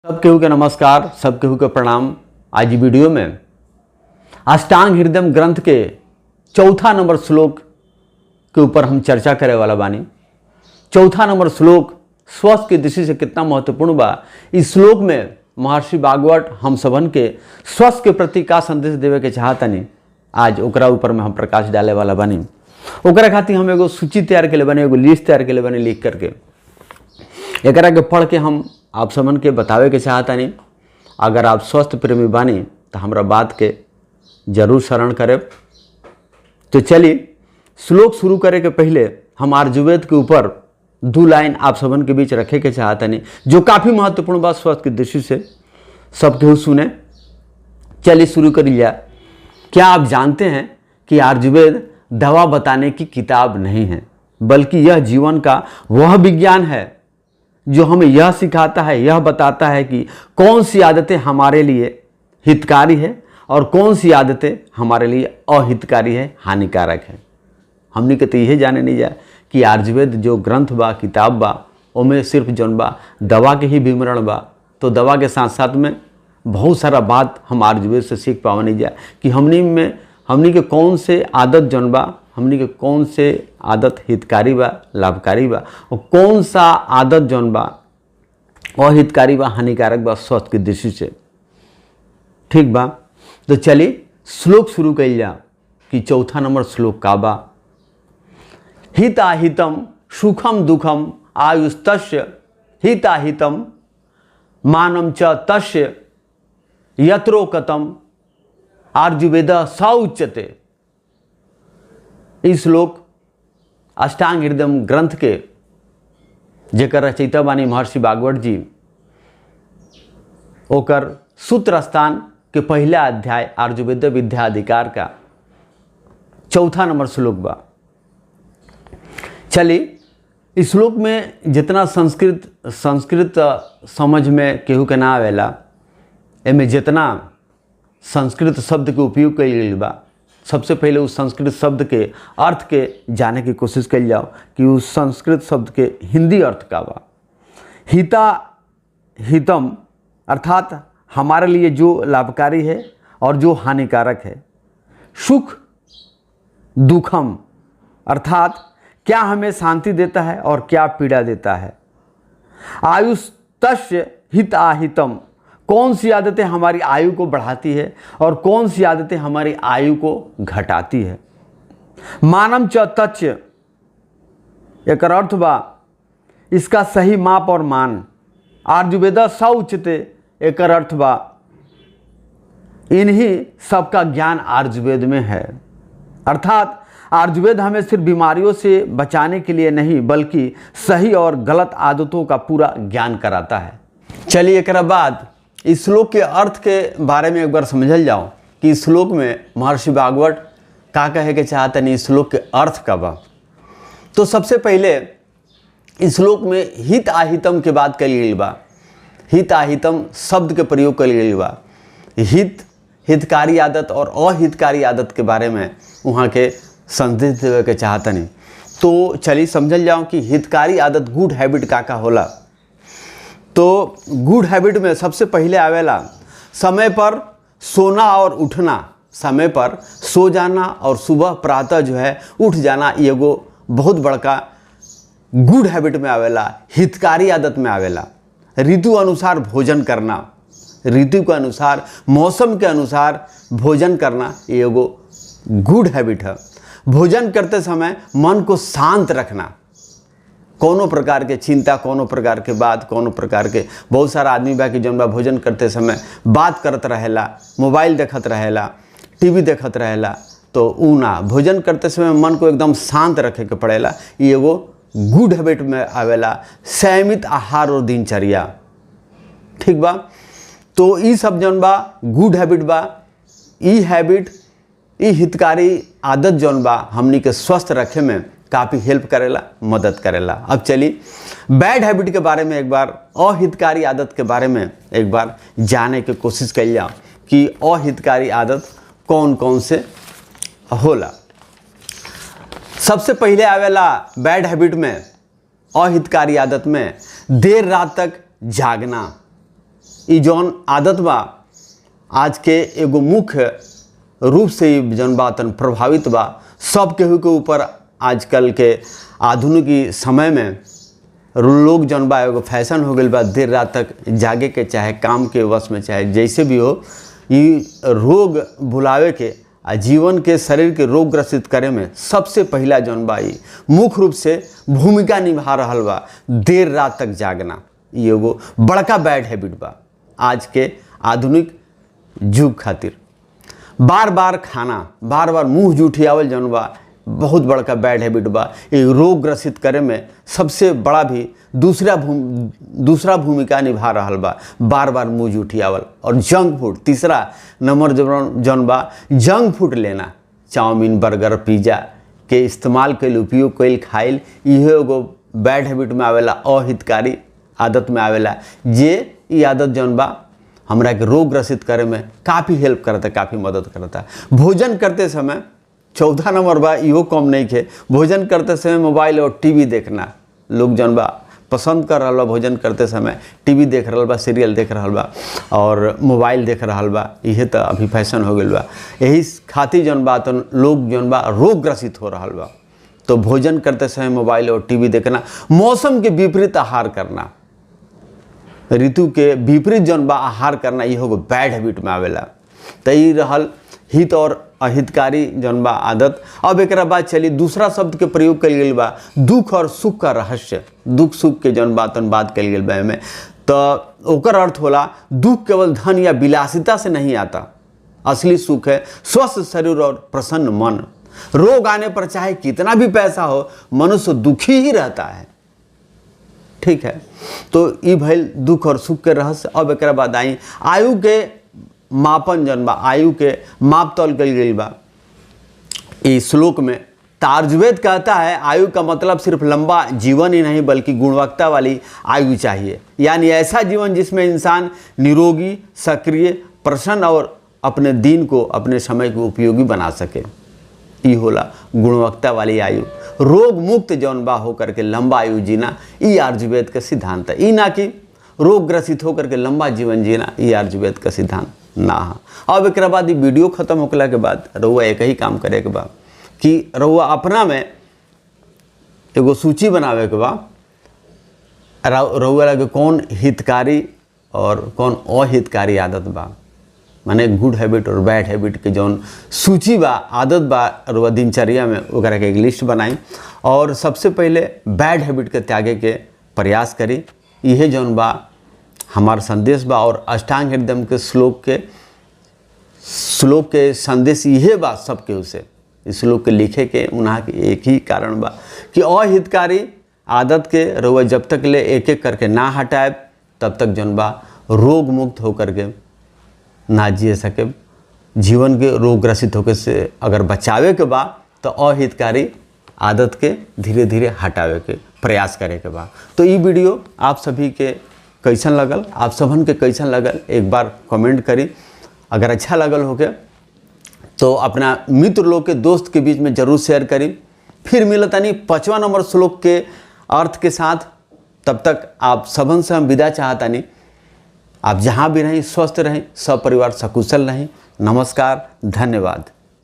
सब केहू के नमस्कार, सब केहू के प्रणाम। आज वीडियो में अष्टांग हृदय ग्रंथ के चौथा नंबर श्लोक के ऊपर हम चर्चा करे वाला बानी। चौथा नंबर श्लोक स्वास्थ्य की दृष्टि से कितना महत्वपूर्ण बा। इस श्लोक में महर्षि भागवत हम सबन के स्वास्थ्य के प्रति का संदेश देवे के चाहतनी, आज ओकरा ऊपर में हम प्रकाश डाले वाला बानी। ओकरा खातिर हम एगो सूची तैयार के लिए बने, एगो लिस्ट तैयार के लिए बने, लिख करके एकरा के पढ़ के हम आप सबन के बतावे के चाहतानी। अगर आप स्वस्थ प्रेमी बानी तो हमरा बात के जरूर शरण करे। तो चलिए श्लोक शुरू करे के पहले हम आयुर्वेद के ऊपर 2 लाइन आप सबन के बीच रखे के चाहतानी, जो काफ़ी महत्वपूर्ण बात स्वास्थ्य की दृष्टि से। सब केहू सुने। चलिए शुरू कर लिया। क्या आप जानते हैं कि आयुर्वेद दवा बताने की किताब नहीं है, बल्कि यह जीवन का वह विज्ञान है जो हमें यह सिखाता है, यह बताता है कि कौन सी आदतें हमारे लिए हितकारी है और कौन सी आदतें हमारे लिए अहितकारी है, हानिकारक है। हमने के तो यह जाने नहीं जाए कि आयुर्वेद जो ग्रंथ बा, किताब बा, ओमें सिर्फ जौन बा दवा के ही विवरण बा। तो दवा के साथ साथ में बहुत सारा बात हम आयुर्वेद से सीख पावा नहीं जाए कि हमनी के कौन से आदत जौन बा, हमनी के कौन से आदत हितकारी बा, लाभकारी बा, और कौन सा आदत जौन बा अहितकारी बा, हानिकारक बा स्वास्थ्य की दृष्टि से। ठीक बा। तो चलिए श्लोक शुरू कर लिया कि चौथा नंबर श्लोक का बा। हिताहितम सुखम दुखम आयुस्तस्य हिताहितम मानम च तस्य यत्रोकतम आयुर्वेद सौच्यते। इस श्लोक अष्टांग हृदय ग्रंथ के जेकर रचयिता बानी महर्षि भागवत जी, ओकर सूत्र स्थान के पहला अध्याय आयुर्वेद विद्या अधिकार का चौथा नंबर श्लोक बा। चलिए इस श्लोक में जितना संस्कृत समझ में केहू के ना आवेला, एमे जितना संस्कृत शब्द के उपयोग कइल गइल बा, सबसे पहले उस संस्कृत शब्द के अर्थ के जाने की कोशिश कइल जाओ कि उस संस्कृत शब्द के हिंदी अर्थ का बा। हिता हितम अर्थात हमारे लिए जो लाभकारी है और जो हानिकारक है। सुख दुखम अर्थात क्या हमें शांति देता है और क्या पीड़ा देता है। आयुस्तस्य हिताहितम, कौन सी आदतें हमारी आयु को बढ़ाती है और कौन सी आदतें हमारी आयु को घटाती है। मानम च तस्य, एक अर्थ बा इसका सही माप और मान। आयुर्वेद सौच्यते, एक अर्थ बा इन्हीं सबका ज्ञान आयुर्वेद में है। अर्थात आयुर्वेद हमें सिर्फ बीमारियों से बचाने के लिए नहीं, बल्कि सही और गलत आदतों का पूरा ज्ञान कराता है। चलिए एक बाद इस श्लोक के अर्थ के बारे में एक बार समझल जाओ कि इस श्लोक में महर्षि भागवत का कहे के चाहते नहीं, इस श्लोक के अर्थ का बा। तो सबसे पहले इस श्लोक में हित आहितम के बात करी गई बा। हित आहितम शब्द के प्रयोग करी गई बा। हितकारी आदत और अहितकारी आदत के बारे में वहाँ के संदेश देवे के चाहते नहीं। तो चलिए समझल जाओ कि हितकारी आदत गुड हैबिट का होला। तो गुड हैबिट में सबसे पहले आवेला समय पर सोना और उठना। समय पर सो जाना और सुबह प्रातः जो है उठ जाना, ये एगो बहुत बड़का गुड हैबिट में आवेला, हितकारी आदत में आवेला। ऋतु अनुसार भोजन करना, ऋतु के अनुसार, मौसम के अनुसार भोजन करना, ये एगो गुड हैबिट है। भोजन करते समय मन को शांत रखना, कोनो प्रकार के चिंता, कोनो प्रकार के बात, कोनो प्रकार के बहुत सारा आदमी बा कि जौन बा भोजन करते समय बात करत रहेला, मोबाइल देखत रहेला, टीवी देखत रहेला। तो ऊ ना, भोजन करते समय मन को एकदम शांत रखे के पड़ेला। ये एगो गुड हैबिट में आवेला। संयमित आहार और दिनचर्या। ठीक बा। तो ई सब जौन बा गुड हैबिट बा। ई हैबिट, ई हितकारी आदत जौन बा हमनी के स्वस्थ रखे में काफ़ी हेल्प करेला, मदद करेला। अब चलिए बैड हैबिट के बारे में एक बार, अहितकारी आदत के बारे में एक बार जाने की कोशिश करिए जाओ कि अहितकारी आदत कौन कौन से होला। सबसे पहले आवेला बैड हैबिट में, अहितकारी आदत में देर रात तक जागना। ई जौन आदत बा आज के एगो मुख्य रूप से ही जौन बा तन प्रभावित बा सब केहू के ऊपर। आजकल के आधुनिक समय में लोग जौन बा एगो फैशन हो गई बा देर रात तक जागे के, चाहे काम के वश में चाहे जैसे भी हो, ये रोग भुलावे के आ जीवन के शरीर के रोग ग्रसित करे में सबसे पहला जौन बा ई मुख्य रूप से भूमिका निभा रहल बा देर रात तक जागना। ये एगो बड़का बैड हैबिट बा आज के आधुनिक युग खातिर। बार बार खाना, बार बार मुँह जुठियावल जौन बा बहुत बड़का बैड हैबिट बा। ये रोग ग्रसित करे में सबसे बड़ा भी दूसरा भूमिका निभा रहल बा, बार बार मुँह जुठियावल। और जंक फूड तीसरा नंबर जौन बा जंक फूड लेना, चाउमीन बर्गर पिज़्ज़ा के इस्तेमाल कैल, उपयोग कैल, खाइल, इहो एगो बैड हैबिट में आवेला, अहितकारी आदत में आवेला। जे ये आदत जौन बा हमरा के रोग ग्रसित करे में काफ़ी हेल्प करता, काफ़ी मदद करता। भोजन करते समय 14 नंबर बा, इहो कम नहीं है, भोजन करते समय मोबाइल और टीवी देखना। लोग जौन बा पसंद कर रहा बा भोजन करते समय टीवी देख रहा बा, सीरियल देख रहा बा और मोबाइल देख रहा बा। यह तो अभी फैशन हो गई बा। यही खातिर जौन बा तो लोग जौन बा रोग ग्रसित हो रहा बा। तो भोजन करते समय मोबाइल और टीवी देखना, मौसम के विपरीत आहार करना, ऋतु के विपरीत जौन बा आहार करना, ये होगा बैड हैबिट में आवेला। तो ये रहल हित और अहितकारी जौन बा आदत। अब एक बाद चलिए दूसरा शब्द के प्रयोग कल गई बा, दुख और सुख का रहस्य। दुख सुख के जौन बात कल गई बा एमे। तो ओकर अर्थ होला दुख केवल धन या विलासिता से नहीं आता, असली सुख है स्वस्थ शरीर और प्रसन्न मन। रोग आने पर चाहे कितना भी पैसा हो, मनुष्य दुखी ही रहता है। ठीक है, तो ये भइल दुख और सुख के रहस्य। अब एक बाद आई आयु के मापन जौन बा, आयु के माप तौल कल गई बा इस श्लोक में। आयुर्वेद कहता है आयु का मतलब सिर्फ लंबा जीवन ही नहीं बल्कि गुणवत्ता वाली आयु चाहिए, यानी ऐसा जीवन जिसमें इंसान निरोगी, सक्रिय, प्रसन्न और अपने दिन को, अपने समय को उपयोगी बना सके। ये होला गुणवत्ता वाली आयु। रोग मुक्त जौन बा होकर के लंबा आयु जीना, ये आयुर्वेद का सिद्धांत है। ये ना कि रोग ग्रसित होकर के लंबा जीवन जीना, ये आयुर्वेद का सिद्धांत ना है। अब एक बाद वीडियो खत्म होने के बाद रउआ एक ही काम करे के बा कि रउआ अपना में एगो सूची बनावे के बा, रउआ लगे कौन हितकारी और कौन अहितकारी आदत बा, माने गुड हैबिट और बैड हैबिट के जौन सूची बा, आदत बा रउआ दिनचर्या में, ओकरा के एक लिस्ट बनाई और सबसे पहले बैड हैबिट के त्यागे के प्रयास करी। यह जौन बा हमार संदेश बा। और अष्टांग हृदय के श्लोक के संदेश यह बा सबके उसे इस श्लोक के लिखे के उन्हा के एक ही कारण बा कि अहितकारी आदत के रउआ जब तक ले एक एक करके ना हटाए तब तक जौन बा रोग मुक्त होकर के ना जिए सके। जीवन के रोग ग्रसित होकर से अगर बचावे के बा तो अहितकारी आदत के धीरे धीरे हटावे के प्रयास करे के बा। तो ये वीडियो आप सभी के कैसन लगल, आप सबन के कैसन लगल, एक बार कमेंट करी। अगर अच्छा लगल हो के तो अपना मित्र लोग के, दोस्त के बीच में जरूर शेयर करी। फिर मिलतानी 5वां नंबर श्लोक के अर्थ के साथ। तब तक आप सबन से हम विदा चाहतानी। आप जहाँ भी रहें स्वस्थ रहें, सब परिवार सकुशल रहें। नमस्कार, धन्यवाद।